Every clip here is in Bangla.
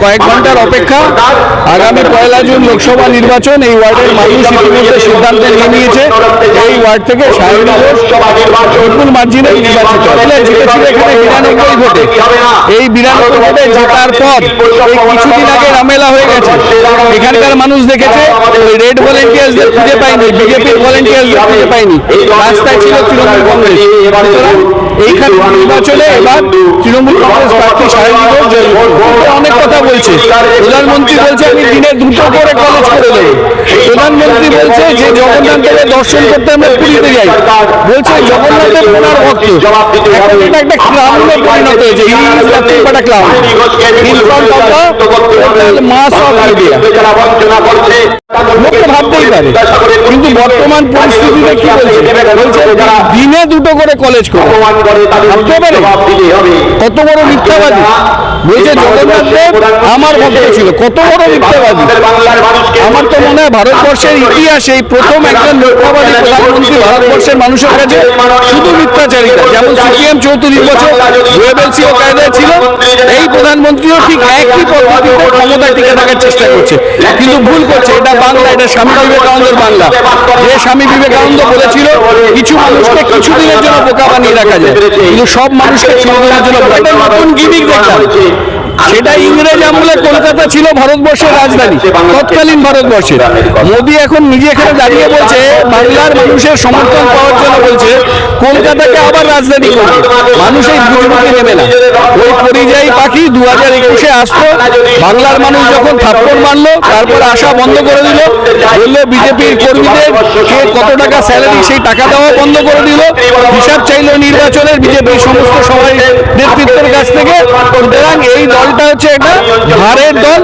কয়েক ঘন্টার অপেক্ষা। আগামী 1 জুন লোকসভা নির্বাচন। এই ওয়ার্ডের মানুষ ইতিমধ্যে সিদ্ধান্ত নিয়ে নিয়েছে এই ওয়ার্ড থেকে সায়নী ঘোষ বিপুল মার্জিনে নির্বাচিত জিতেছিল এখানে 92 ভোটে। এই 92 ভোটে জেতার পর এই কিছুদিন আগে রামেলা হয়ে গেছে। এখানকার মানুষ দেখেছে ওই রেড ভলেন্টিয়ার্সদের খুঁজে পায়নি, বিজেপির ভলেন্টিয়ার্সদের খুঁজে পায়নি, রাস্তায় ছিল তৃণমূল কংগ্রেস। সুতরাং এইখানে নির্বাচনে এবার তৃণমূল কংগ্রেস প্রার্থী সায়নী ঘোষ অনেক কথা বলছে। প্রধানমন্ত্রী বলছে আমি দিনে 2টো করে কলেজ করে দেবো। প্রধানমন্ত্রী বলছে যে জগন্নাথ দেবের দর্শন করতে আমরা পুরীতে যাই, বলছে জগন্নাথের ওনার ভক্ত। এখন এটা একটা ক্লাউনে পরিণত হয়েছে। He is nothing but a clown in front of the mass of India. লোকে ভাবতেই পারে, কিন্তু বর্তমান পরিস্থিতিতে কি বলছে? বলছে দিনে 2টো করে কলেজ করে। ভাবতে পারে কত বড় মিথ্যাবাদী। বলছে জগন্নাথ দেব আমার ভক্ত ছিল, কত বড় মিথ্যাবাদী। আমার তো মনে হয় ভারতবর্ষের ইতিহাসে এই প্রথম একজন মিথ্যাবাদী প্রধানমন্ত্রী ভারতবর্ষের মানুষের কাছে শুধু মিথ্যাচারিতা। যেমন সিপিএম 34 বছর ওয়েবেলসিও কায়দায় ছিল, এই প্রধানমন্ত্রীও ঠিক একই পদ্ধতিতে ক্ষমতায় টিকে থাকার চেষ্টা করছে, কিন্তু ভুল করছে। এটা বাংলা, এটা স্বামী বিবেকানন্দের বাংলা। যে স্বামী বিবেকানন্দ বলেছিল কিছু মানুষকে কিছুদিনের জন্য বোকা বানিয়ে রাখা যায়, কিন্তু সব মানুষকে চিরদিনের জন্য। একটা নতুন গিমিক দেখলাম, সেটা ইংরেজ আমলে কলকাতা ছিল ভারতবর্ষের রাজধানী, তৎকালীন ভারতবর্ষের। মোদী এখন নিজে এখানে দাঁড়িয়ে বলছে বাংলার মানুষের সমর্থন পাওয়ার জন্য বলছে কলকাতাকে আবার রাজধানী করবে। মানুষ এই বুঝবুঝে নেবে না। ওই পরিযায়ী পাখি 2021-এ আসতো, বাংলার মানুষ যখন থাপ্পড় মারলো তারপর আসা বন্ধ করে দিল, বললো বিজেপির কর্মীদের কে কত টাকা স্যালারি সেই টাকা দেওয়া বন্ধ করে দিল, হিসাব চাইলো নির্বাচনের বিজেপির সমস্ত সবাই নেতৃত্বের কাছ থেকে। সুতরাং এই দলটা হচ্ছে একটা ভারের দল,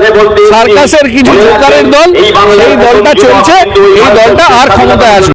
সার্কাসের কিছু সরকারের দল। এই দলটা চলছে, এই দলটা আর ক্ষমতায় আসবে।